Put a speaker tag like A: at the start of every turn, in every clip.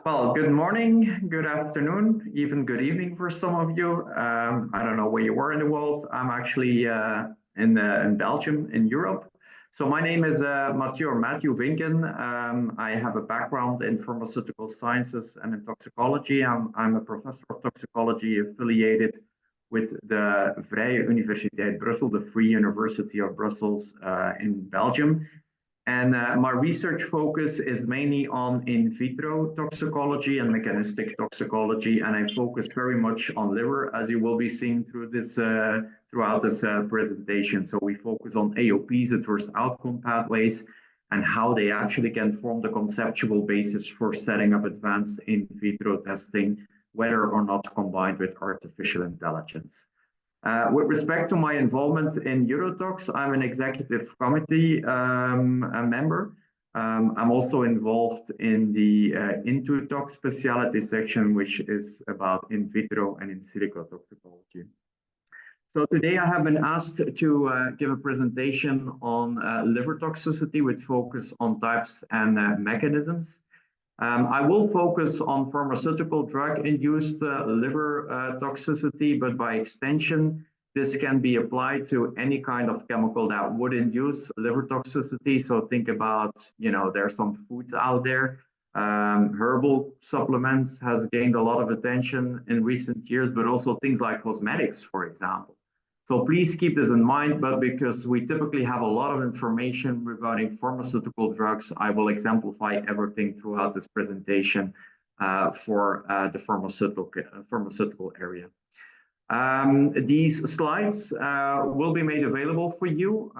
A: Well, good morning, good afternoon, even good evening for some of you. I don't know where you were in the world. I'm actually in Belgium, in Europe. So my name is Mathieu Vinken. I have a background in pharmaceutical sciences and in toxicology. I'm a professor of toxicology affiliated with the Vrije Universiteit Brussel, the Free University of Brussels in Belgium. And my research focus is mainly on in vitro toxicology and mechanistic toxicology, and I focus very much on liver, as you will be seeing throughout this presentation. So we focus on AOPs, adverse outcome pathways, and how they actually can form the conceptual basis for setting up advanced in vitro testing, whether or not combined with artificial intelligence. With respect to my involvement in EUROTOX, I'm an executive committee member. I'm also involved in the into tox specialty section, which is about in vitro and in silico toxicology. So today I have been asked to give a presentation on liver toxicity with focus on types and mechanisms. I will focus on pharmaceutical drug-induced liver toxicity, but by extension, this can be applied to any kind of chemical that would induce liver toxicity. So think about, there's some foods out there. Herbal supplements has gained a lot of attention in recent years, but also things like cosmetics, for example. So please keep this in mind, but because we typically have a lot of information regarding pharmaceutical drugs, I will exemplify everything throughout this presentation for the pharmaceutical area. These slides will be made available for you.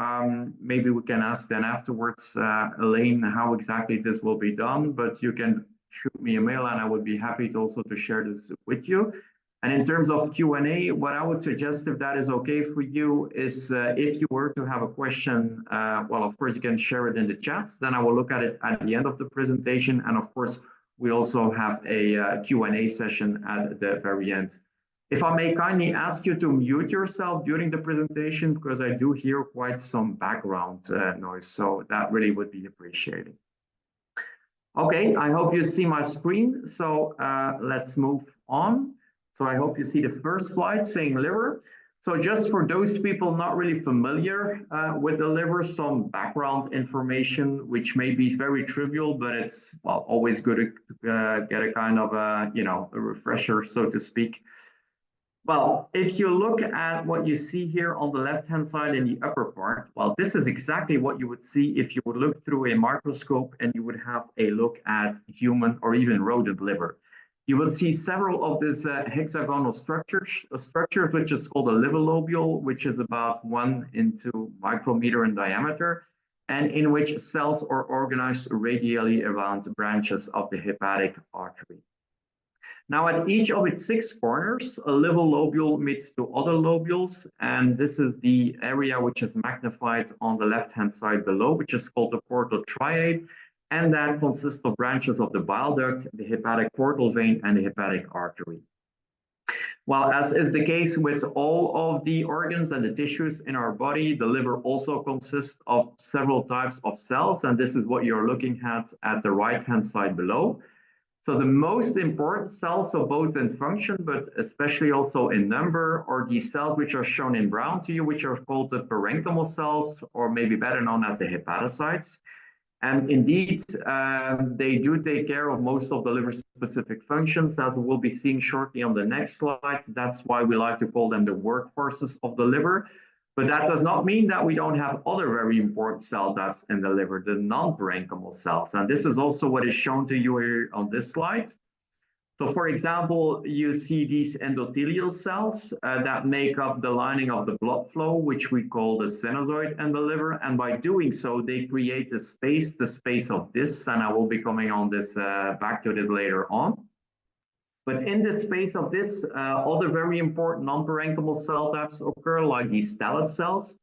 A: Maybe we can ask then afterwards, Elaine, how exactly this will be done, but you can shoot me a mail and I would be happy to also to share this with you. And in terms of Q&A, what I would suggest, if that is okay for you, is if you were to have a question, well, of course, you can share it in the chat. Then I will look at it at the end of the presentation. And of course, we also have a Q&A session at the very end. If I may kindly ask you to mute yourself during the presentation, because I do hear quite some background noise. So that really would be appreciated. Okay, I hope you see my screen. So let's move on. So I hope you see the first slide saying liver. So just for those people not really familiar with the liver, some background information, which may be very trivial, but it's always good to get a kind of a refresher, so to speak. Well, if you look at what you see here on the left-hand side in the upper part, well, this is exactly what you would see if you would look through a microscope and you would have a look at human or even rodent liver. You will see several of these hexagonal structures, which is called a liver lobule, which is about 1 into micrometer in diameter, and in which cells are organized radially around branches of the hepatic artery. Now, at each of its 6 corners, a liver lobule meets 2 other lobules, and this is the area which is magnified on the left-hand side below, which is called the portal triad. And that consists of branches of the bile duct, the hepatic portal vein, and the hepatic artery. Well, as is the case with all of the organs and the tissues in our body, the liver also consists of several types of cells, and this is what you're looking at the right-hand side below. So the most important cells, so both in function, but especially also in number, are these cells which are shown in brown to you, which are called the parenchymal cells, or maybe better known as the hepatocytes. And indeed, they do take care of most of the liver-specific functions, as we will be seeing shortly on the next slide. That's why we like to call them the workhorses of the liver. But that does not mean that we don't have other very important cell types in the liver, the non-parenchymal cells. And this is also what is shown to you here on this slide. So for example, you see these endothelial cells that make up the lining of the blood flow, which we call the sinusoid in the liver. And by doing so, they create the space of this, and I will be coming on this back to this later on. But in the space of this, other very important non-parenchymal cell types occur, like these stellate cells,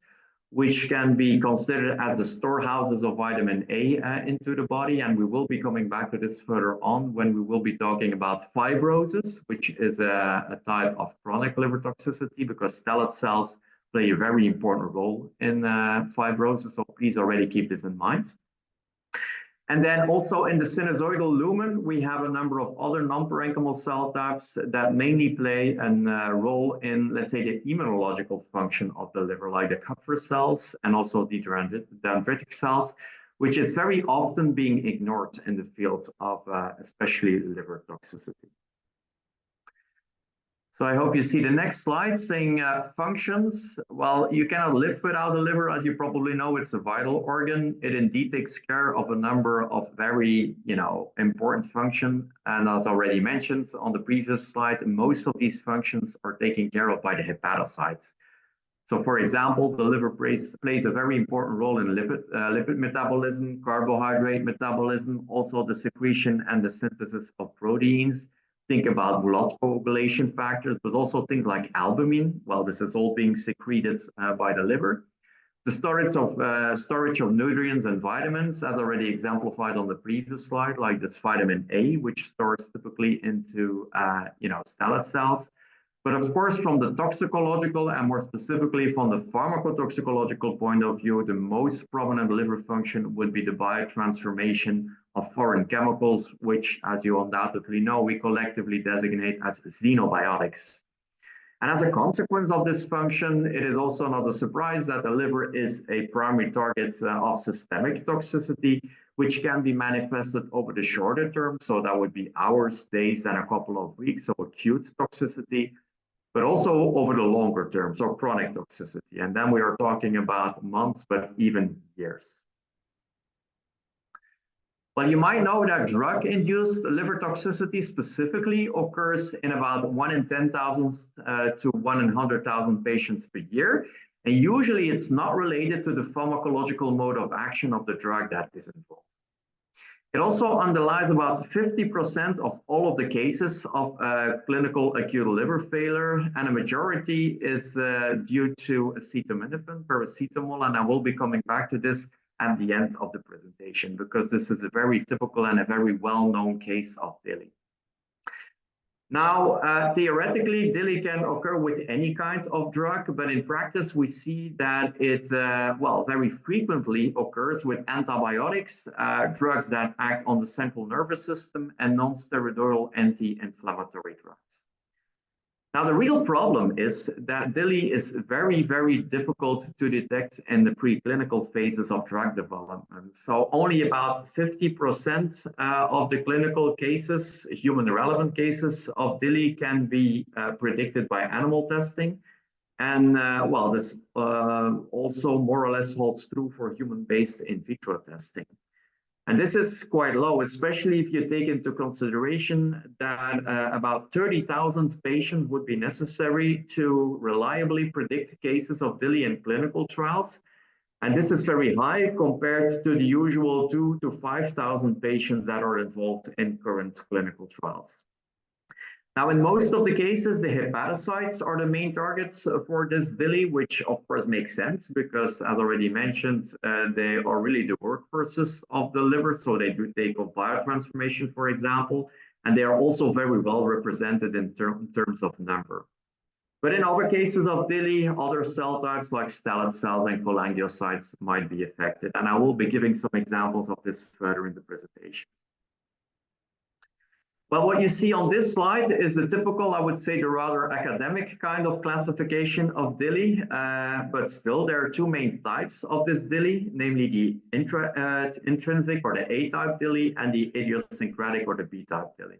A: which can be considered as the storehouses of vitamin A into the body. And we will be coming back to this further on when we will be talking about fibrosis, which is a type of chronic liver toxicity, because stellate cells play a very important role in fibrosis. So please already keep this in mind. And then also in the sinusoidal lumen, we have a number of other non-parenchymal cell types that mainly play a role in, let's say, the immunological function of the liver, like the Kupffer cells and also the dendritic cells, which is very often being ignored in the field of especially liver toxicity. So I hope you see the next slide saying functions. Well, you cannot live without the liver, as you probably know. It's a vital organ. It indeed takes care of a number of very, important functions. And as already mentioned on the previous slide, most of these functions are taken care of by the hepatocytes. So, for example, the liver plays a very important role in lipid metabolism, carbohydrate metabolism, also the secretion and the synthesis of proteins. Think about blood coagulation factors, but also things like albumin. Well, this is all being secreted by the liver. The storage of nutrients and vitamins, as already exemplified on the previous slide, like this vitamin A, which stores typically into stellate cells. But of course, from the toxicological and more specifically from the pharmacotoxicological point of view, the most prominent liver function would be the biotransformation of foreign chemicals, which, as you undoubtedly know, we collectively designate as xenobiotics. And as a consequence of this function, it is also not a surprise that the liver is a primary target of systemic toxicity, which can be manifested over the shorter term. So that would be hours, days, and a couple of weeks, so acute toxicity, but also over the longer term, so chronic toxicity. And then we are talking about months, but even years. Well, you might know that drug-induced liver toxicity specifically occurs in about 1 in 10,000 to 1 in 100,000 patients per year. And usually it's not related to the pharmacological mode of action of the drug that is involved. It also underlies about 50% of all of the cases of clinical acute liver failure, and a majority is due to acetaminophen, paracetamol, and I will be coming back to this at the end of the presentation, because this is a very typical and a very well-known case of DILI. Now, theoretically, DILI can occur with any kind of drug, but in practice, we see that it, very frequently occurs with antibiotics, drugs that act on the central nervous system, and non-steroidal anti-inflammatory drugs. Now, the real problem is that DILI is very, very difficult to detect in the preclinical phases of drug development. So only about 50% of the clinical cases, human relevant cases of DILI can be predicted by animal testing. And this also more or less holds true for human-based in vitro testing. And this is quite low, especially if you take into consideration that about 30,000 patients would be necessary to reliably predict cases of DILI in clinical trials. And this is very high compared to the usual 2,000 to 5,000 patients that are involved in current clinical trials. Now, in most of the cases, the hepatocytes are the main targets for this DILI, which of course makes sense because, as already mentioned, they are really the workhorses of the liver. So they do take off biotransformation, for example, and they are also very well represented in terms of number. But in other cases of DILI, other cell types like stellate cells and cholangiocytes might be affected. And I will be giving some examples of this further in the presentation. Well, what you see on this slide is the typical, I would say, the rather academic kind of classification of DILI, but still there are two main types of this DILI, namely the intrinsic or the A-type DILI and the idiosyncratic or the B-type DILI.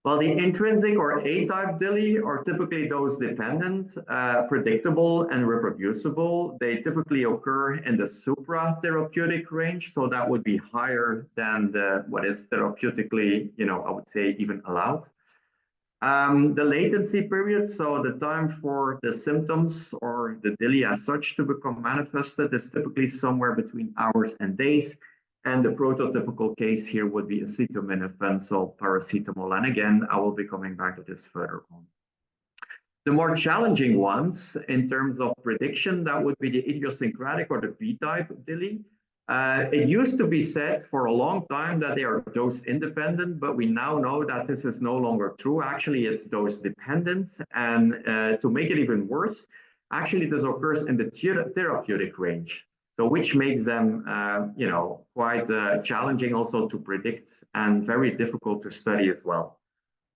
A: Well, the intrinsic or A-type DILI are typically dose-dependent, predictable, and reproducible. They typically occur in the supra-therapeutic range, so that would be higher than what is therapeutically, I would say, even allowed. The latency period, so the time for the symptoms or the DILI as such to become manifested, is typically somewhere between hours and days. And the prototypical case here would be acetaminophen, so paracetamol. And again, I will be coming back to this further on. The more challenging ones in terms of prediction, that would be the idiosyncratic or the B-type DILI. It used to be said for a long time that they are dose independent, but we now know that this is no longer true. Actually, it's dose dependent. And to make it even worse, actually, this occurs in the therapeutic range. So which makes them, you know, quite challenging also to predict and very difficult to study as well.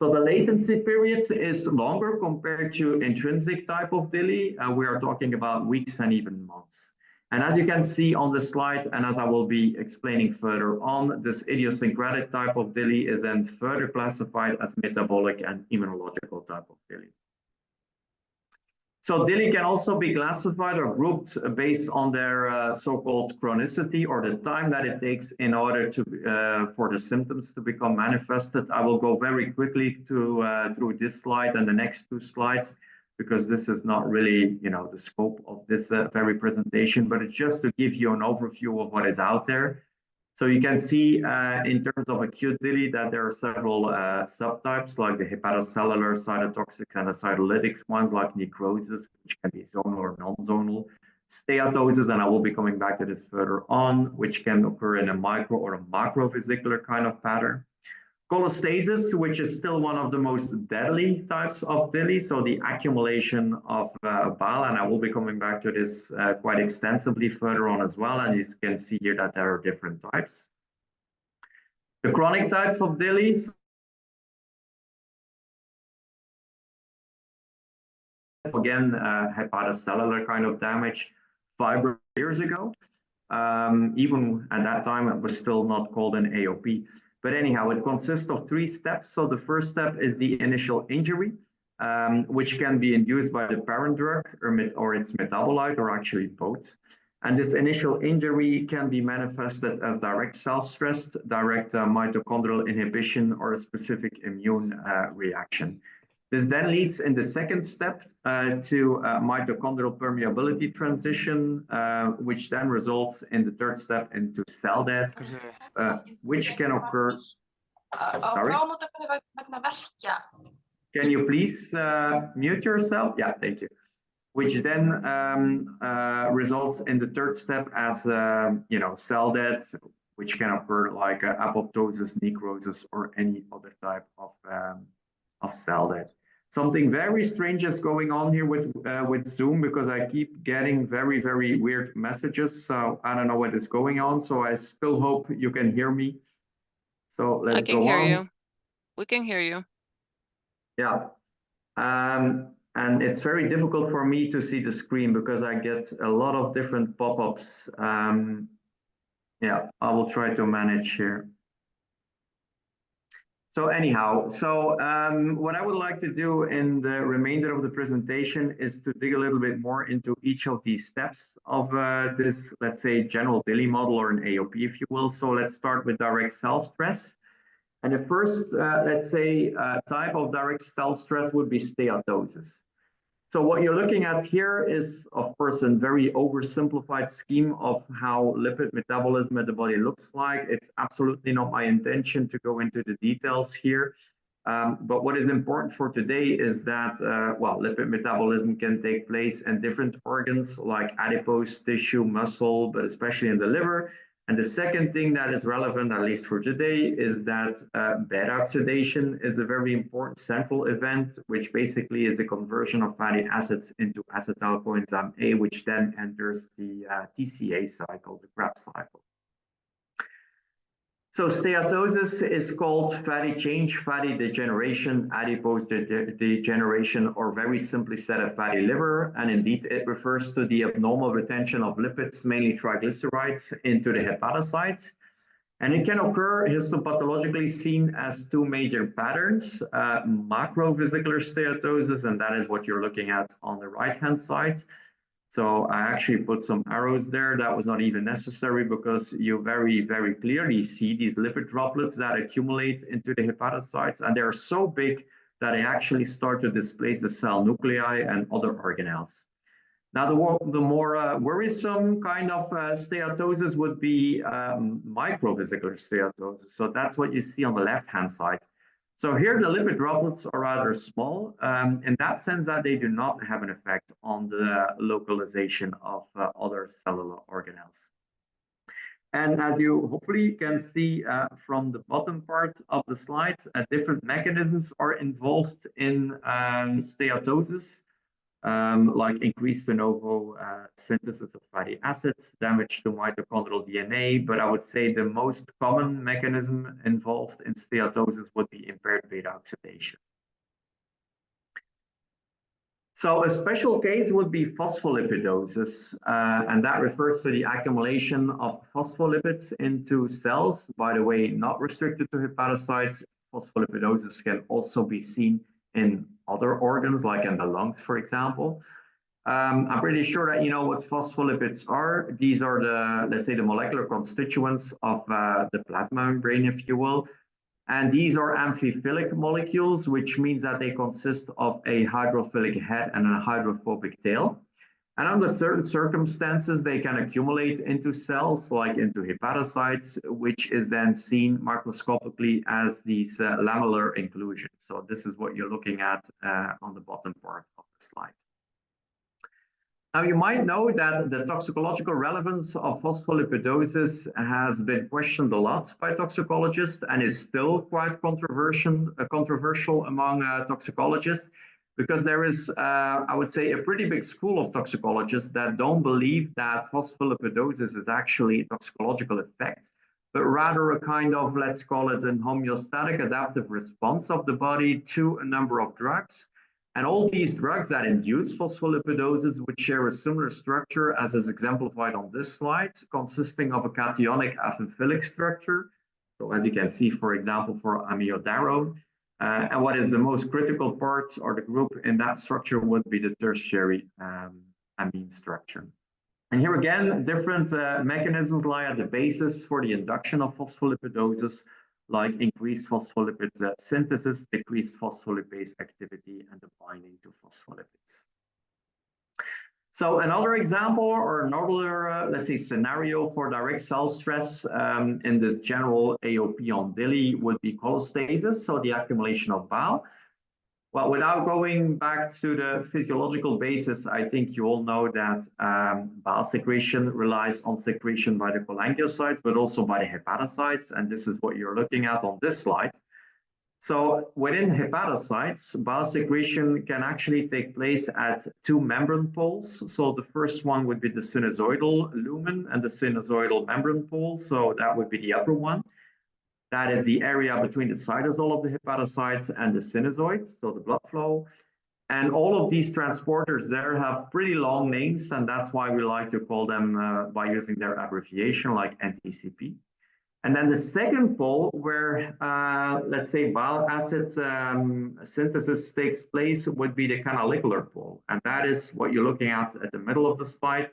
A: So the latency period is longer compared to intrinsic type of DILI. We are talking about weeks and even months. And as you can see on the slide, and as I will be explaining further on, this idiosyncratic type of DILI is then further classified as metabolic and immunological type of DILI. So DILI can also be classified or grouped based on their so-called chronicity, or the time that it takes in order to for the symptoms to become manifested. I will go very quickly through this slide and the next two slides, because this is not really, you know, the scope of this very presentation, but it's just to give you an overview of what is out there. So you can see in terms of acute DILI that there are several subtypes, like the hepatocellular, cytotoxic, and the cytolytic ones, like necrosis, which can be zonal or non-zonal. Steatosis, and I will be coming back to this further on, which can occur in a micro or a macrovesicular kind of pattern. Cholestasis, which is still one of the most deadly types of DILI, so the accumulation of bile, and I will be coming back to this quite extensively further on as well, and you can see here that there are different types. The chronic types of DILIs, again, hepatocellular kind of damage 5 years ago. Even at that time, it was still not called an AOP. But anyhow, it consists of 3 steps. So the first step is the initial injury, which can be induced by the parent drug or its metabolite, or actually both. And this initial injury can be manifested as direct cell stress, direct mitochondrial inhibition, or a specific immune reaction. This then leads in the second step to mitochondrial permeability transition, which then results in the third step into cell death, which can occur. Sorry? Can you please mute yourself? Yeah, thank you. Which then results in the third step as you know, cell death, which can occur like apoptosis, necrosis, or any other type of cell death. Something very strange is going on here with Zoom, because I keep getting very, very weird messages. So I don't know what is going on. So I still hope you can hear me. So let's go on.
B: I can hear you. We can hear you.
A: Yeah. And it's very difficult for me to see the screen because I get a lot of different pop-ups. Yeah, I will try to manage here. So anyhow, what I would like to do in the remainder of the presentation is to dig a little bit more into each of these steps of this, let's say, general DILI model, or an AOP, if you will. So let's start with direct cell stress. And the first, let's say, type of direct cell stress would be steatosis. So what you're looking at here is, of course, a very oversimplified scheme of how lipid metabolism in the body looks like. It's absolutely not my intention to go into the details here. But what is important for today is that, well, lipid metabolism can take place in different organs like adipose tissue, muscle, but especially in the liver. And the second thing that is relevant, at least for today, is that beta oxidation is a very important central event, which basically is the conversion of fatty acids into acetyl coenzyme A, which then enters the TCA cycle, the Krebs cycle. So steatosis is called fatty change, fatty degeneration, adipose degeneration, or very simply said, a fatty liver. And indeed, it refers to the abnormal retention of lipids, mainly triglycerides, into the hepatocytes. And it can occur histopathologically seen as 2 major patterns, macrovesicular steatosis, and that is what you're looking at on the right-hand side. So I actually put some arrows there. That was not even necessary, because you very, very clearly see these lipid droplets that accumulate into the hepatocytes, and they're so big that they actually start to displace the cell nuclei and other organelles. Now, the more worrisome kind of steatosis would be microvesicular steatosis. So that's what you see on the left-hand side. So here the lipid droplets are rather small in that sense that they do not have an effect on the localization of other cellular organelles. And as you hopefully can see from the bottom part of the slide, different mechanisms are involved in steatosis. like increased de novo synthesis of fatty acids, damage to mitochondrial DNA. But I would say the most common mechanism involved in steatosis would be impaired beta oxidation. So a special case would be phospholipidosis, and that refers to the accumulation of phospholipids into cells. By the way, not restricted to hepatocytes. Phospholipidosis can also be seen in other organs, like in the lungs, for example. I'm pretty sure that you know what phospholipids are. These are the, let's say, the molecular constituents of the plasma membrane, if you will. And these are amphiphilic molecules, which means that they consist of a hydrophilic head and a hydrophobic tail. And under certain circumstances, they can accumulate into cells, like into hepatocytes, which is then seen macroscopically as these lamellar inclusions. So this is what you're looking at on the bottom part of the slide. Now, you might know that the toxicological relevance of phospholipidosis has been questioned a lot by toxicologists and is still quite controversial among toxicologists, because there is, I would say, a pretty big school of toxicologists that don't believe that phospholipidosis is actually a toxicological effect, but rather a kind of, let's call it an homeostatic adaptive response of the body to a number of drugs. And all these drugs that induce phospholipidosis would share a similar structure as is exemplified on this slide, consisting of a cationic amphiphilic structure. So as you can see, for example, for amiodarone. And what is the most critical part or the group in that structure would be the tertiary amine structure. And here again, different mechanisms lie at the basis for the induction of phospholipidosis, like increased phospholipid synthesis, decreased phospholipase activity, and the binding to phospholipids. So another example or another, let's say, scenario for direct cell stress in this general AOP on DILI would be cholestasis, so the accumulation of bile. Well, without going back to the physiological basis, I think you all know that bile secretion relies on secretion by the cholangiocytes, but also by the hepatocytes, and this is what you're looking at on this slide. So within hepatocytes, bile secretion can actually take place at two membrane poles. So the first one would be the sinusoidal lumen and the sinusoidal membrane pole, so that would be the upper one. That is the area between the cytosol of the hepatocytes and the sinusoid, so the blood flow. And all of these transporters there have pretty long names, and that's why we like to call them by using their abbreviation, like NTCP. And then the second pole, where, let's say, bile acid synthesis takes place, would be the canalicular pole. And that is what you're looking at the middle of the slide.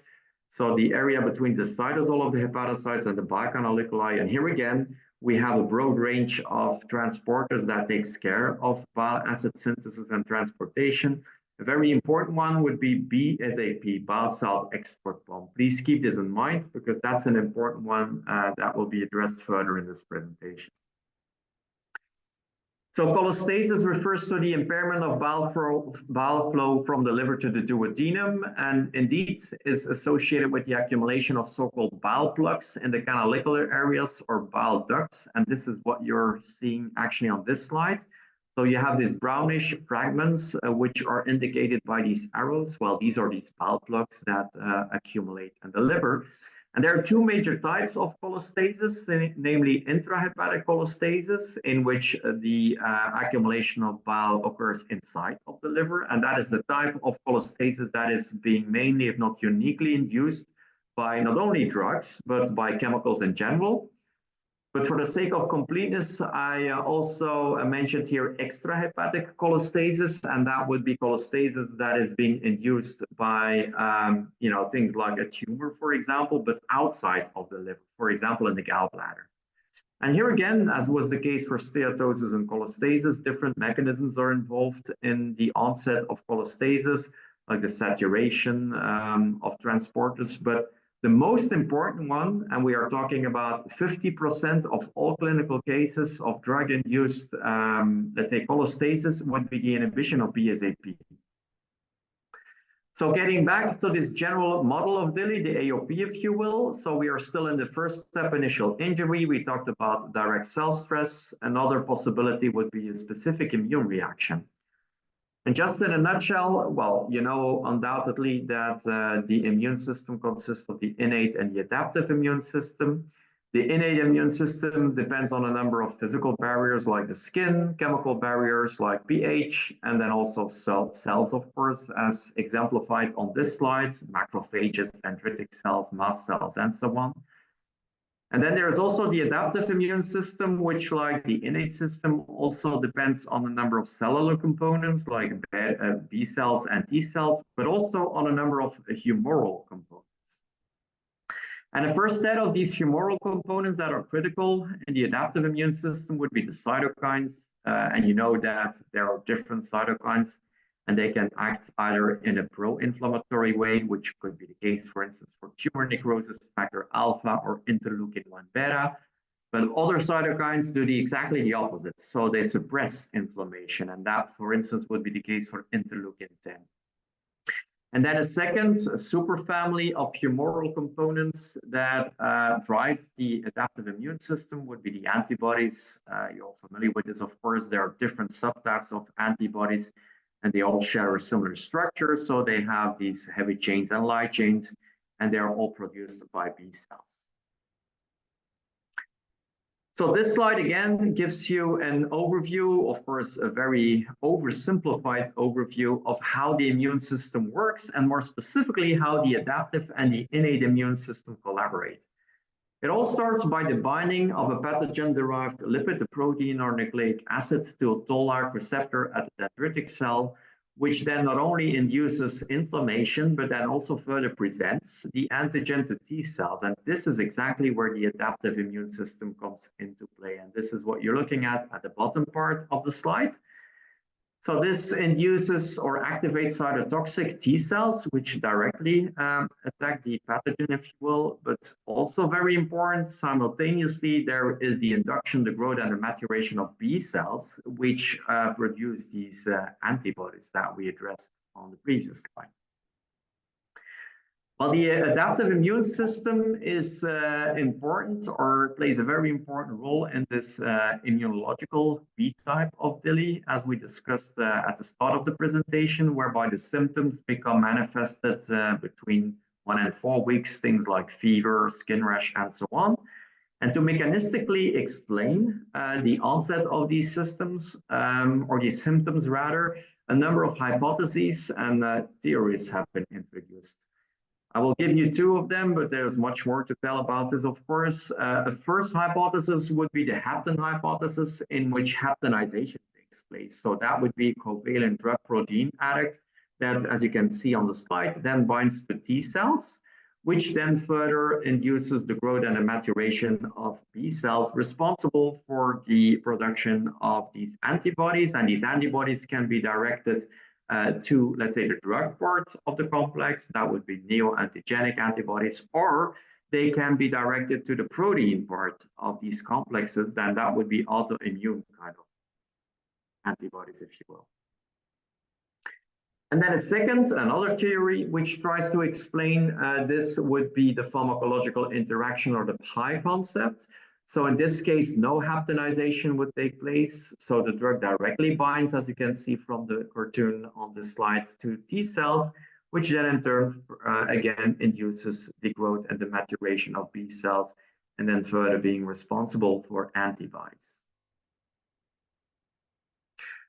A: So the area between the cytosol of the hepatocytes and the bile canaliculi. And here again, we have a broad range of transporters that takes care of bile acid synthesis and transportation. A very important one would be BSAP, bile salt export pump. Please keep this in mind because that's an important one that will be addressed further in this presentation. So cholestasis refers to the impairment of bile flow from the liver to the duodenum, and indeed is associated with the accumulation of so-called bile plugs in the canalicular areas or bile ducts. And this is what you're seeing actually on this slide. So you have these brownish fragments, which are indicated by these arrows. Well, these are these bile plugs that accumulate in the liver. And there are two major types of cholestasis, namely intrahepatic cholestasis, in which the accumulation of bile occurs inside of the liver. And that is the type of cholestasis that is being mainly, if not uniquely, induced by not only drugs, but by chemicals in general. But for the sake of completeness, I also mentioned here extrahepatic cholestasis, and that would be cholestasis that is being induced by things like a tumor, for example, but outside of the liver, for example, in the gallbladder. And here again, as was the case for steatosis and cholestasis, different mechanisms are involved in the onset of cholestasis, like the saturation of transporters, but the most important one, and we are talking about 50% of all clinical cases of drug-induced, let's say, cholestasis, would be the inhibition of BSAP. So getting back to this general model of DILI, the AOP, if you will. So we are still in the first step, initial injury. We talked about direct cell stress. Another possibility would be a specific immune reaction. And just in a nutshell, well, you know undoubtedly that the immune system consists of the innate and the adaptive immune system. The innate immune system depends on a number of physical barriers like the skin, chemical barriers like pH, and then also cells, of course, as exemplified on this slide, macrophages, dendritic cells, mast cells, and so on. And then there is also the adaptive immune system, which, like the innate system, also depends on a number of cellular components like B cells and T cells, but also on a number of humoral components. And the first set of these humoral components that are critical in the adaptive immune system would be the cytokines. And you know that there are different cytokines, and they can act either in a pro-inflammatory way, which could be the case, for instance, for tumor necrosis, factor alpha, or interleukin-1 beta. But other cytokines do exactly the opposite. So they suppress inflammation, and that, for instance, would be the case for interleukin-10. And then a second superfamily of humoral components that drive the adaptive immune system would be the antibodies. You're all familiar with this, of course. There are different subtypes of antibodies, and they all share a similar structure. So they have these heavy chains and light chains, and they are all produced by B cells. So this slide again gives you an overview, of course, a very oversimplified overview of how the immune system works, and more specifically, how the adaptive and the innate immune system collaborate. It all starts by the binding of a pathogen-derived lipid, a protein or nucleic acid, to a toll-like receptor at the dendritic cell, which then not only induces inflammation, but then also further presents the antigen to T cells. And this is exactly where the adaptive immune system comes into play. And this is what you're looking at the bottom part of the slide. So this induces or activates cytotoxic T cells, which directly attack the pathogen, if you will, but also very important, simultaneously, there is the induction, the growth, and the maturation of B cells, which produce these antibodies that we addressed on the previous slide. Well, the adaptive immune system is important, or plays a very important role in this immunological B type of DILI, as we discussed at the start of the presentation, whereby the symptoms become manifested between 1 and 4 weeks, things like fever, skin rash, and so on. And to mechanistically explain the onset of these systems, or these symptoms rather, a number of hypotheses and theories have been introduced. I will give you 2 of them, but there's much more to tell about this, of course. The first hypothesis would be the hapten hypothesis, in which haptenization takes place. So that would be a covalent drug protein adduct that, as you can see on the slide, then binds to T cells, which then further induces the growth and the maturation of B cells responsible for the production of these antibodies. And these antibodies can be directed to, let's say, the drug part of the complex. That would be neoantigenic antibodies, or they can be directed to the protein part of these complexes. Then that would be autoimmune kind of antibodies, if you will. And then another theory which tries to explain this would be the pharmacological interaction, or the pi concept. So in this case, no haptenization would take place. So the drug directly binds, as you can see from the cartoon on the slide, to T cells, which then in turn, again, induces the growth and the maturation of B cells, and then further being responsible for antibodies.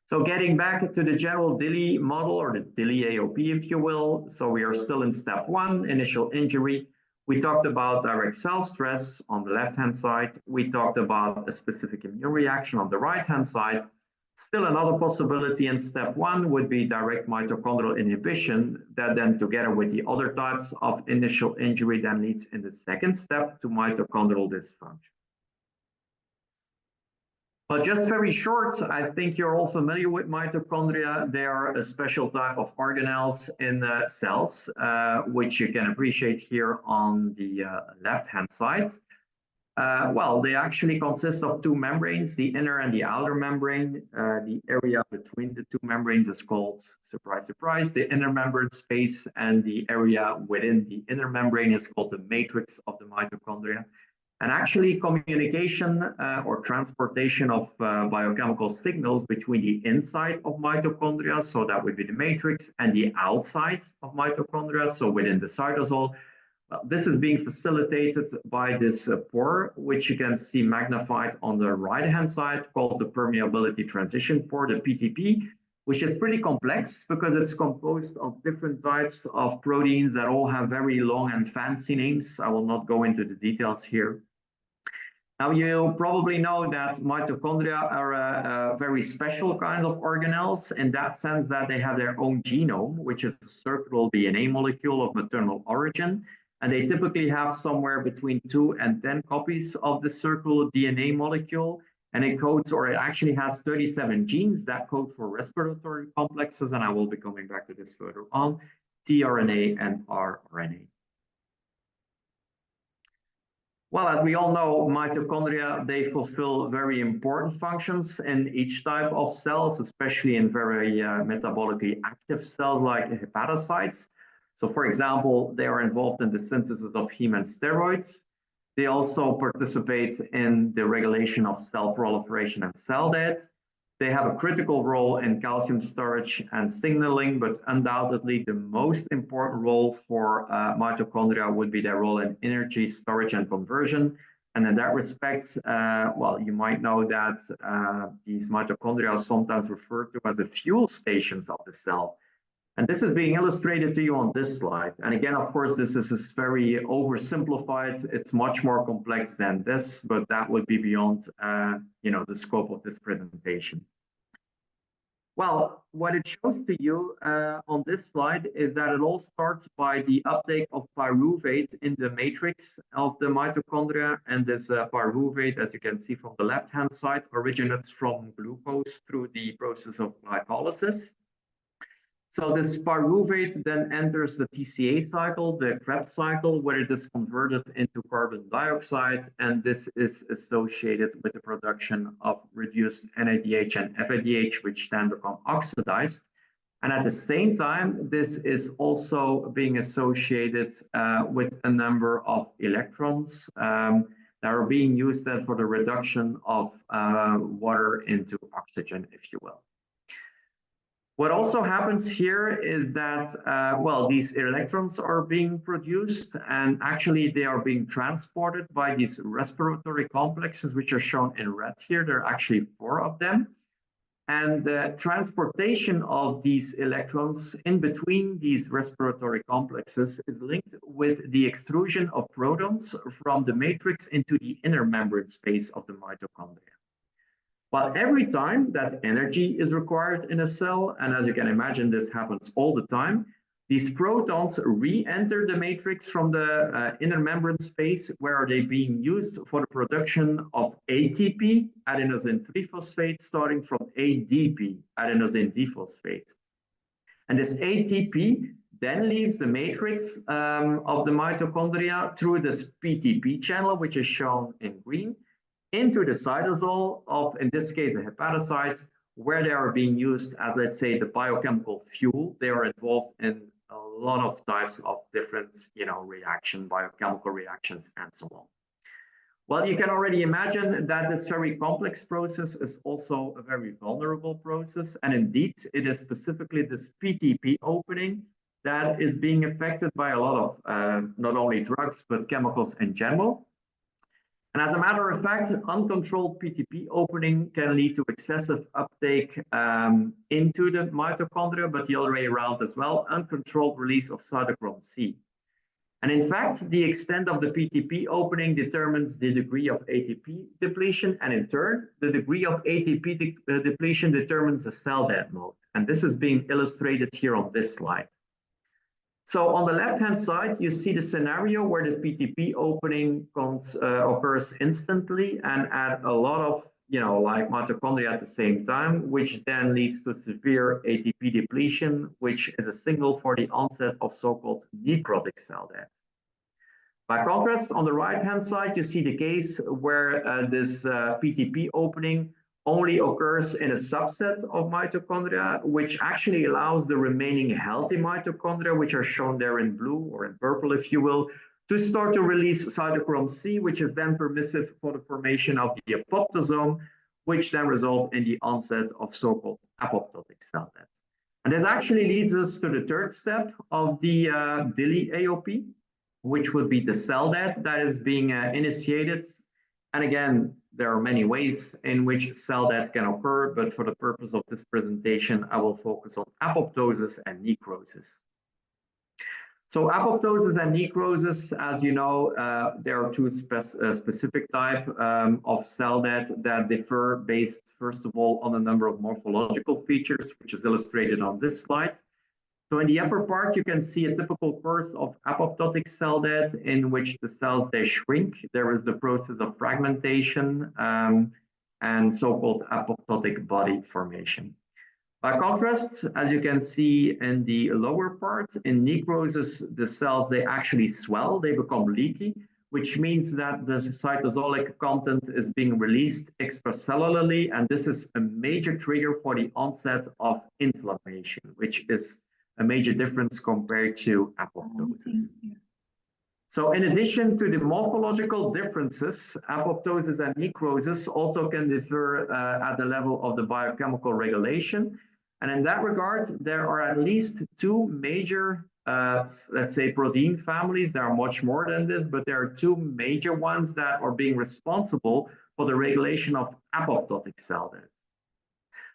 A: So getting back to the general DILI model, or the DILI AOP, if you will. So we are still in step 1, initial injury. We talked about direct cell stress on the left-hand side. We talked about a specific immune reaction on the right-hand side. Still another possibility in step 1 would be direct mitochondrial inhibition, that then together with the other types of initial injury then leads in the second step to mitochondrial dysfunction. But just very short, I think you're all familiar with mitochondria. They are a special type of organelles in the cells, which you can appreciate here on the left-hand side. Well, they actually consist of 2 membranes, the inner and the outer membrane. The area between the 2 membranes is called, surprise, surprise, the inner membrane space, and the area within the inner membrane is called the matrix of the mitochondria. And actually communication or transportation of biochemical signals between the inside of mitochondria, so that would be the matrix, and the outside of mitochondria, so within the cytosol. Well, this is being facilitated by this pore, which you can see magnified on the right-hand side, called the permeability transition pore, the PTP, which is pretty complex because it's composed of different types of proteins that all have very long and fancy names. I will not go into the details here. Now, you probably know that mitochondria are a very special kind of organelles in that sense that they have their own genome, which is a circular DNA molecule of maternal origin. And they typically have somewhere between 2 and 10 copies of the circular DNA molecule. And it codes, or it actually has 37 genes that code for respiratory complexes. And I will be coming back to this further on, tRNA and rRNA. Well, as we all know, mitochondria, they fulfill very important functions in each type of cells, especially in very metabolically active cells like hepatocytes. So for example, they are involved in the synthesis of heme and steroids. They also participate in the regulation of cell proliferation and cell death. They have a critical role in calcium storage and signaling, but undoubtedly the most important role for mitochondria would be their role in energy storage and conversion. And in that respect, well, you might know that these mitochondria are sometimes referred to as the fuel stations of the cell. And this is being illustrated to you on this slide. And again, of course, this is very oversimplified. It's much more complex than this, but that would be beyond the scope of this presentation. Well, what it shows to you on this slide is that it all starts by the uptake of pyruvate in the matrix of the mitochondria. And this pyruvate, as you can see from the left-hand side, originates from glucose through the process of glycolysis. So this pyruvate then enters the TCA cycle, the Krebs cycle, where it is converted into carbon dioxide, and this is associated with the production of reduced NADH and FADH, which then become oxidized. And at the same time, this is also being associated with a number of electrons that are being used then for the reduction of water into oxygen, if you will. What also happens here is that, well, these electrons are being produced, and actually they are being transported by these respiratory complexes, which are shown in red here. There are actually 4 of them. And the transportation of these electrons in between these respiratory complexes is linked with the extrusion of protons from the matrix into the inner membrane space of the mitochondria. But every time that energy is required in a cell, and as you can imagine, this happens all the time, these protons re-enter the matrix from the inner membrane space, where are they being used for the production of ATP, adenosine triphosphate, starting from ADP, adenosine diphosphate. And this ATP then leaves the matrix of the mitochondria through this PTP channel, which is shown in green, into the cytosol of, in this case, the hepatocytes, where they are being used as, let's say, the biochemical fuel. They are involved in a lot of types of different, biochemical reactions, and so on. Well, you can already imagine that this very complex process is also a very vulnerable process. And indeed, it is specifically this PTP opening that is being affected by a lot of not only drugs, but chemicals in general. And as a matter of fact, uncontrolled PTP opening can lead to excessive uptake into the mitochondria, but the other way around as well, uncontrolled release of cytochrome C. And in fact, the extent of the PTP opening determines the degree of ATP depletion, and in turn, the degree of ATP depletion determines the cell death mode. And this is being illustrated here on this slide. So on the left-hand side, you see the scenario where the PTP opening occurs instantly and at a lot of, like mitochondria at the same time, which then leads to severe ATP depletion, which is a signal for the onset of so-called necrotic cell death. By contrast, on the right-hand side, you see the case where this PTP opening only occurs in a subset of mitochondria, which actually allows the remaining healthy mitochondria, which are shown there in blue or in purple, if you will, to start to release cytochrome C, which is then permissive for the formation of the apoptosome, which then result in the onset of so-called apoptotic cell death. And this actually leads us to the third step of the DILI AOP, which would be the cell death that is being initiated. And again, there are many ways in which cell death can occur, but for the purpose of this presentation, I will focus on apoptosis and necrosis. So apoptosis and necrosis, as you know, there are two specific types of cell death that differ based, first of all, on a number of morphological features, which is illustrated on this slide. So in the upper part, you can see a typical course of apoptotic cell death in which the cells, they shrink. There is the process of fragmentation and so-called apoptotic body formation. By contrast, as you can see in the lower part, in necrosis, the cells, they actually swell, they become leaky, which means that the cytosolic content is being released extracellularly, and this is a major trigger for the onset of inflammation, which is a major difference compared to apoptosis. So in addition to the morphological differences, apoptosis and necrosis also can differ at the level of the biochemical regulation. And in that regard, there are at least two major, let's say, protein families. There are much more than this, but there are two major ones that are being responsible for the regulation of apoptotic cell death.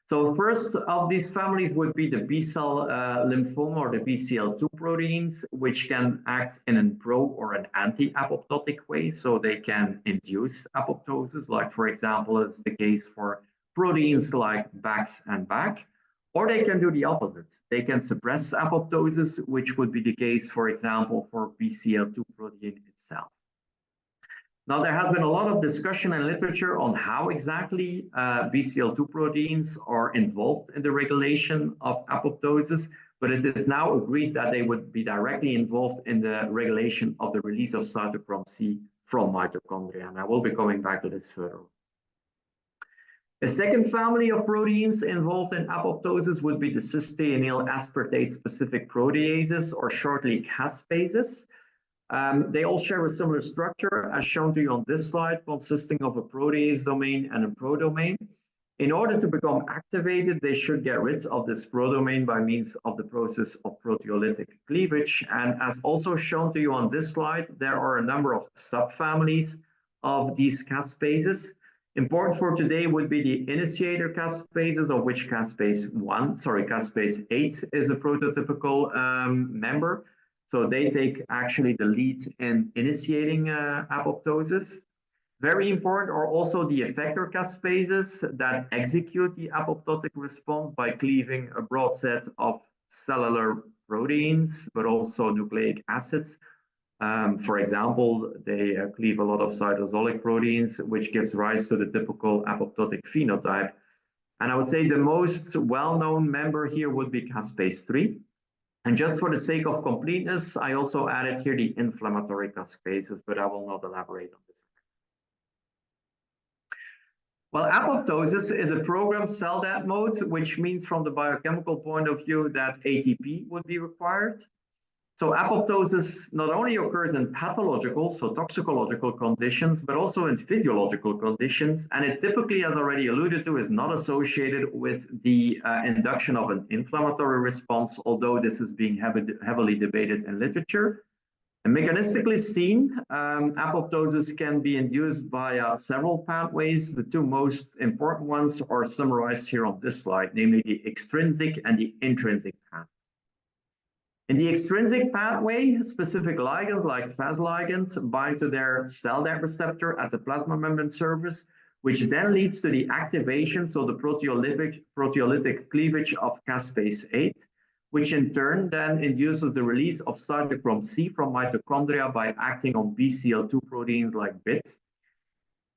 A: So first of these families would be the B-cell lymphoma or the BCL2 proteins, which can act in a pro or an anti-apoptotic way. So they can induce apoptosis, like, for example, is the case for proteins like BAX and BAC. Or they can do the opposite. They can suppress apoptosis, which would be the case, for example, for BCL2 protein itself. Now, there has been a lot of discussion and literature on how exactly BCL2 proteins are involved in the regulation of apoptosis, but it is now agreed that they would be directly involved in the regulation of the release of cytochrome C from mitochondria. And I will be coming back to this further. A second family of proteins involved in apoptosis would be the cysteanyl aspartate-specific proteases, or shortly caspases. They all share a similar structure as shown to you on this slide, consisting of a protease domain and a prodomain. In order to become activated, they should get rid of this prodomain by means of the process of proteolytic cleavage. And as also shown to you on this slide, there are a number of subfamilies of these caspases. Important for today would be the initiator caspases, of which caspase 8 is a prototypical member. So they take actually the lead in initiating apoptosis. Very important are also the effector caspases that execute the apoptotic response by cleaving a broad set of cellular proteins, but also nucleic acids. For example, they cleave a lot of cytosolic proteins, which gives rise to the typical apoptotic phenotype. And I would say the most well-known member here would be caspase 3. And just for the sake of completeness, I also added here the inflammatory caspases, but I will not elaborate on this. Well, apoptosis is a programmed cell death mode, which means from the biochemical point of view that ATP would be required. So apoptosis not only occurs in pathological, so toxicological conditions, but also in physiological conditions. And it typically, as already alluded to, is not associated with the induction of an inflammatory response, although this is being heavily debated in literature. And mechanistically seen, apoptosis can be induced by several pathways. The two most important ones are summarized here on this slide, namely the extrinsic and the intrinsic pathway. In the extrinsic pathway, specific ligands like Fas ligands bind to their cell death receptor at the plasma membrane surface, which then leads to the activation, so the proteolytic cleavage of caspase 8, which in turn then induces the release of cytochrome C from mitochondria by acting on BCL2 proteins like BIT.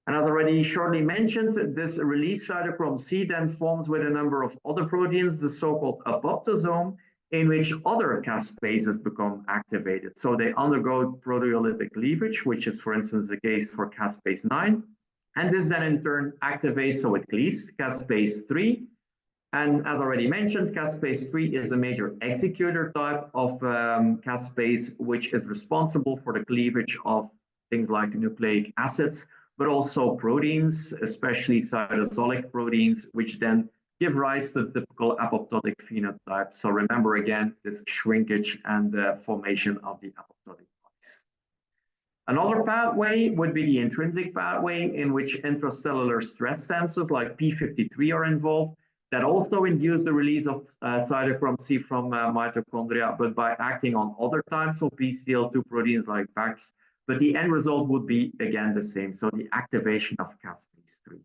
A: And as already shortly mentioned, this released cytochrome C then forms with a number of other proteins, the so-called apoptosome, in which other caspases become activated. So they undergo proteolytic cleavage, which is, for instance, the case for caspase 9. And this then in turn activates, so it cleaves caspase 3. And as already mentioned, caspase-3 is a major executor type of caspase, which is responsible for the cleavage of things like nucleic acids, but also proteins, especially cytosolic proteins, which then give rise to the typical apoptotic phenotype. So remember again, this shrinkage and the formation of the apoptotic bodies. Another pathway would be the intrinsic pathway, in which intracellular stress sensors like P53 are involved, that also induce the release of cytochrome C from mitochondria, but by acting on other types of BCL2 proteins like BAX. But the end result would be, again, the same, so the activation of caspase-3.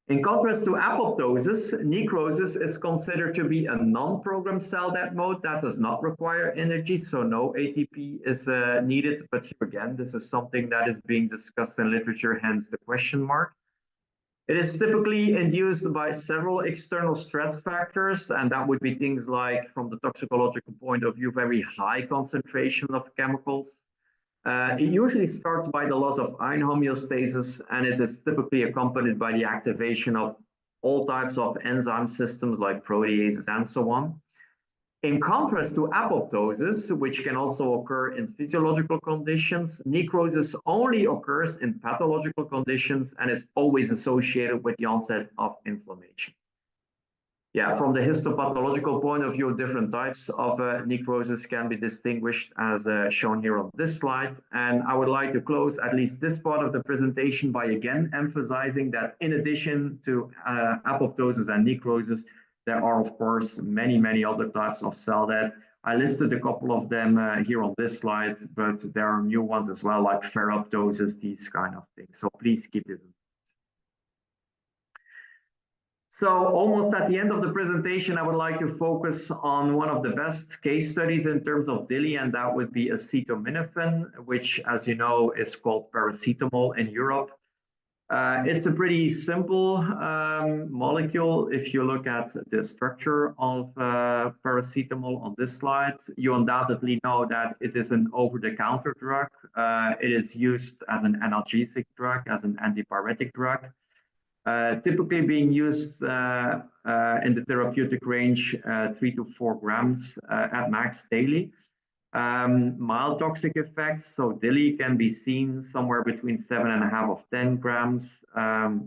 A: In contrast to apoptosis, necrosis is considered to be a non-programmed cell death mode that does not require energy, so no ATP is needed. But here again, this is something that is being discussed in literature, hence the question mark. It is typically induced by several external stress factors, and that would be things like, from the toxicological point of view, very high concentration of chemicals. It usually starts by the loss of iron homeostasis, and it is typically accompanied by the activation of all types of enzyme systems like proteases and so on. In contrast to apoptosis, which can also occur in physiological conditions, necrosis only occurs in pathological conditions and is always associated with the onset of inflammation. Yeah, from the histopathological point of view, different types of necrosis can be distinguished as shown here on this slide. And I would like to close at least this part of the presentation by again emphasizing that in addition to apoptosis and necrosis, there are, of course, many other types of cell death. I listed a couple of them here on this slide, but there are new ones as well, like ferroptosis, these kind of things. So please keep this in mind. So almost at the end of the presentation, I would like to focus on one of the best case studies in terms of DILI, and that would be acetaminophen, which, as you know, is called paracetamol in Europe. It's a pretty simple molecule. If you look at the structure of paracetamol on this slide, you undoubtedly know that it is an over-the-counter drug. It is used as an analgesic drug, as an antipyretic drug, typically being used in the therapeutic range 3 to 4 grams at max daily. Mild toxic effects, so DILI can be seen somewhere between 7.5 of 10 grams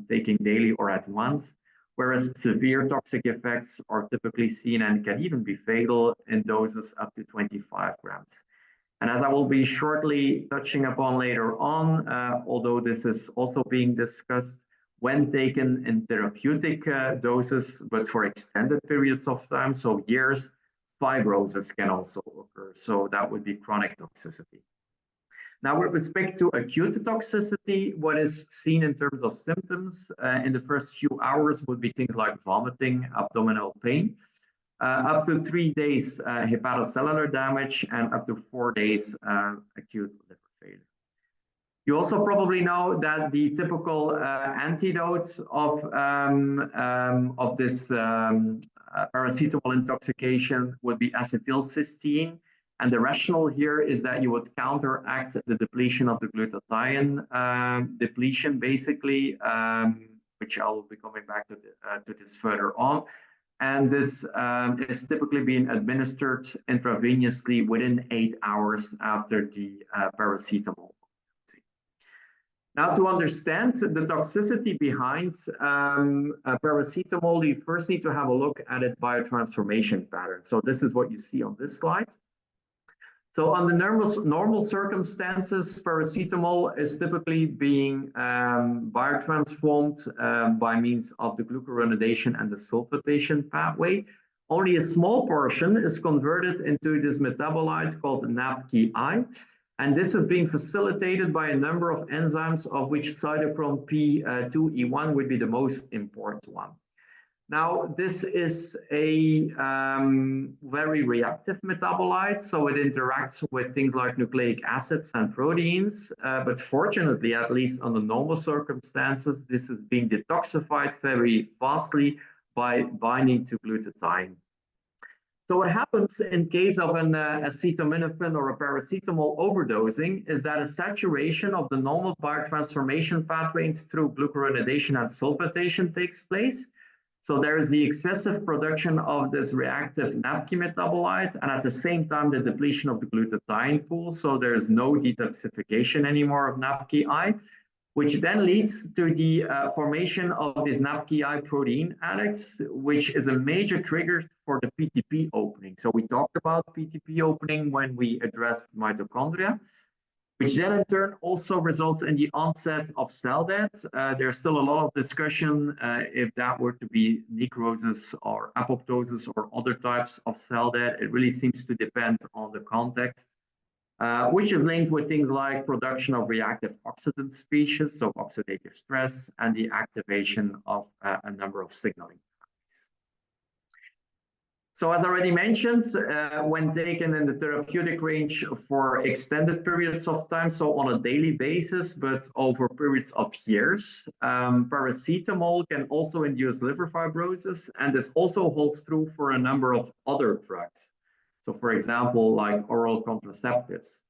A: taking daily or at once, whereas severe toxic effects are typically seen and can even be fatal in doses up to 25 grams. And as I will be shortly touching upon later on, although this is also being discussed, when taken in therapeutic doses, but for extended periods of time, so years, fibrosis can also occur. So that would be chronic toxicity. Now, with respect to acute toxicity, what is seen in terms of symptoms in the first few hours would be things like vomiting, abdominal pain, up to 3 days hepatocellular damage, and up to 4 days acute liver failure. You also probably know that the typical antidote of this paracetamol intoxication would be acetylcysteine. And the rationale here is that you would counteract the depletion of the glutathione depletion, basically, which I will be coming back to this further on. And this is typically being administered intravenously within 8 hours after the paracetamol. Now, to understand the toxicity behind paracetamol, you first need to have a look at its biotransformation pattern. So this is what you see on this slide. So under normal circumstances, paracetamol is typically being biotransformed by means of the glucuronidation and the sulfatation pathway. Only a small portion is converted into this metabolite called NAPKI. And this is being facilitated by a number of enzymes, of which cytochrome P2E1 would be the most important one. Now, this is a very reactive metabolite, so it interacts with things like nucleic acids and proteins. But fortunately, at least under normal circumstances, this is being detoxified very fastly by binding to glutathione. So what happens in case of an acetaminophen or a paracetamol overdosing is that a saturation of the normal biotransformation pathways through glucuronidation and sulfatation takes place. So there is the excessive production of this reactive NAPKI metabolite, and at the same time, the depletion of the glutathione pool. So there's no detoxification anymore of NAPKI, which then leads to the formation of this NAPKI protein annex, which is a major trigger for the PTP opening. So we talked about PTP opening when we addressed mitochondria, which then in turn also results in the onset of cell death. There's still a lot of discussion if that were to be necrosis or apoptosis or other types of cell death. It really seems to depend on the context, which is linked with things like production of reactive oxidant species, so oxidative stress, and the activation of a number of signaling. So as already mentioned, when taken in the therapeutic range for extended periods of time, so on a daily basis, but over periods of years, paracetamol can also induce liver fibrosis, and this also holds true for a number of other drugs. So for example, like oral contraceptives.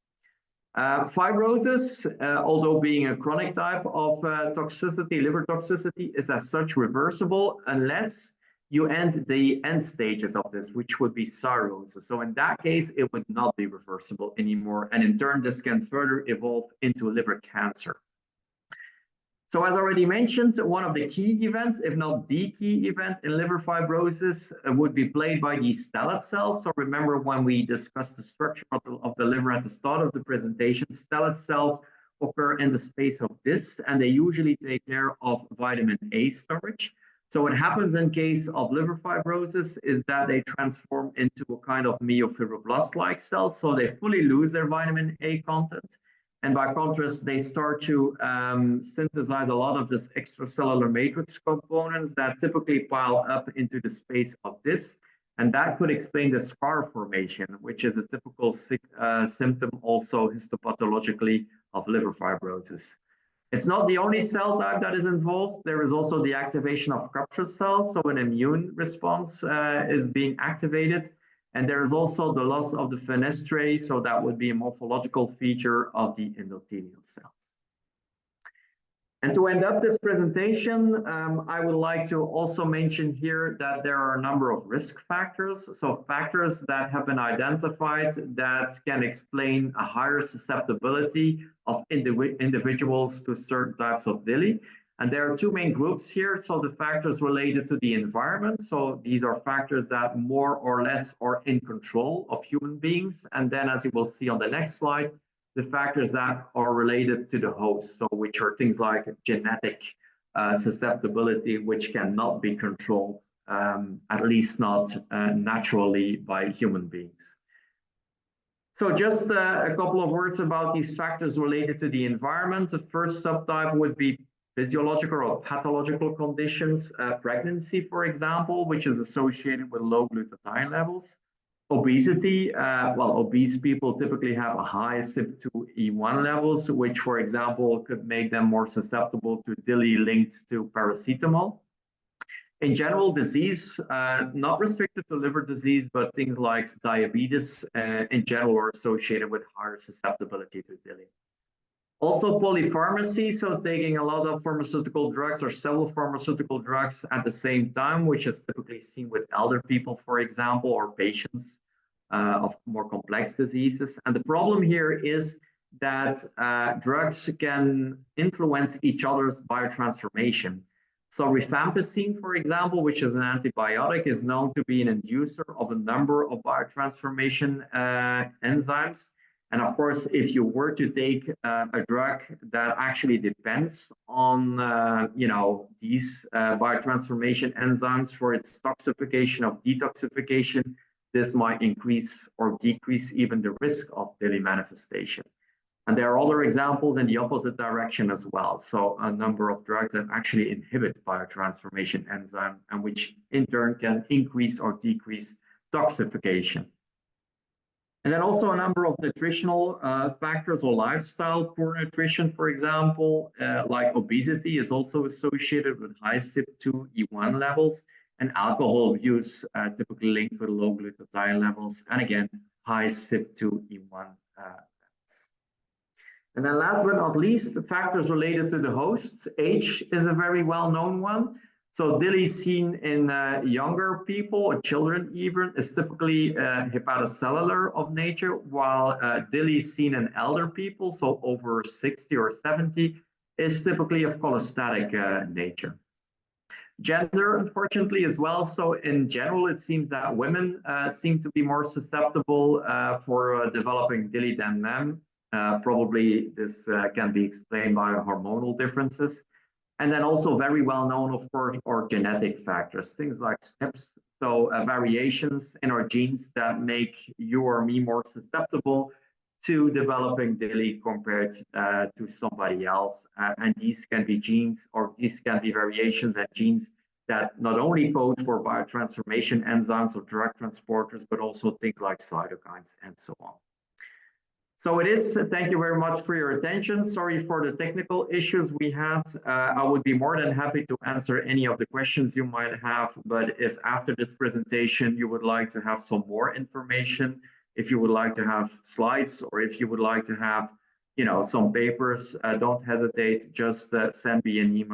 A: Fibrosis, although being a chronic type of toxicity, liver toxicity, is as such reversible unless you end the end stages of this, which would be cirrhosis. So in that case, it would not be reversible anymore. And in turn, this can further evolve into liver cancer. So as already mentioned, one of the key events, if not the key event in liver fibrosis, would be played by these stellate cells. So remember when we discussed the structure of the liver at the start of the presentation, stellate cells occur in the space of this, and they usually take care of vitamin A storage. So what happens in case of liver fibrosis is that they transform into a kind of myofibroblast-like cells, so they fully lose their vitamin A content. And by contrast, they start to synthesize a lot of this extracellular matrix components that typically pile up into the space of this. And that could explain the scar formation, which is a typical symptom also histopathologically of liver fibrosis. It's not the only cell type that is involved. There is also the activation of Kupffer cells, so an immune response is being activated. And there is also the loss of the fenestrae, so that would be a morphological feature of the endothelial cells. And to end up this presentation, I would like to also mention here that there are a number of risk factors. So factors that have been identified that can explain a higher susceptibility of individuals to certain types of DILI. And there are two main groups here. So the factors related to the environment. So these are factors that more or less are in control of human beings. And then as you will see on the next slide, the factors that are related to the host. So which are things like genetic susceptibility, which cannot be controlled, at least not naturally by human beings. So just a couple of words about these factors related to the environment. The first subtype would be physiological or pathological conditions, pregnancy, for example, which is associated with low glutathione levels. Obesity, obese people typically have a high CYP2E1 levels, which, for example, could make them more susceptible to DILI linked to paracetamol. In general, disease, not restricted to liver disease, but things like diabetes in general are associated with higher susceptibility to DILI. Also polypharmacy, so taking a lot of pharmaceutical drugs or several pharmaceutical drugs at the same time, which is typically seen with elder people, for example, or patients of more complex diseases. And the problem here is that drugs can influence each other's biotransformation. So rifampicin, for example, which is an antibiotic, is known to be an inducer of a number of biotransformation enzymes. And of course, if you were to take a drug that actually depends on these biotransformation enzymes for its toxification of detoxification, this might increase or decrease even the risk of DILI manifestation. And there are other examples in the opposite direction as well. So a number of drugs that actually inhibit biotransformation enzyme and which in turn can increase or decrease toxification. And then also a number of nutritional factors or lifestyle. Poor nutrition, for example, like obesity is also associated with high CYP2E1 levels, and alcohol use typically linked with low glutathione levels, and again, high CYP2E1 levels. And then last but not least, the factors related to the host. Age is a very well-known one. So DILI seen in younger people, or children even, is typically hepatocellular of nature, while DILI seen in elder people, so over 60 or 70, is typically of cholestatic nature. Gender, unfortunately, as well. So in general, it seems that women seem to be more susceptible for developing DILI than men. Probably this can be explained by hormonal differences. And then also very well known, of course, are genetic factors, things like SNPs, so variations in our genes that make you or me more susceptible to developing DILI compared to somebody else. And these can be genes, or these can be variations and genes that not only code for biotransformation enzymes or drug transporters, but also things like cytokines and so on. So it is. Thank you very much for your attention. Sorry for the technical issues we had. I would be more than happy to answer any of the questions you might have. But if after this presentation you would like to have some more information, if you would like to have slides, or if you would like to have, some papers, don't hesitate. Just send me an email.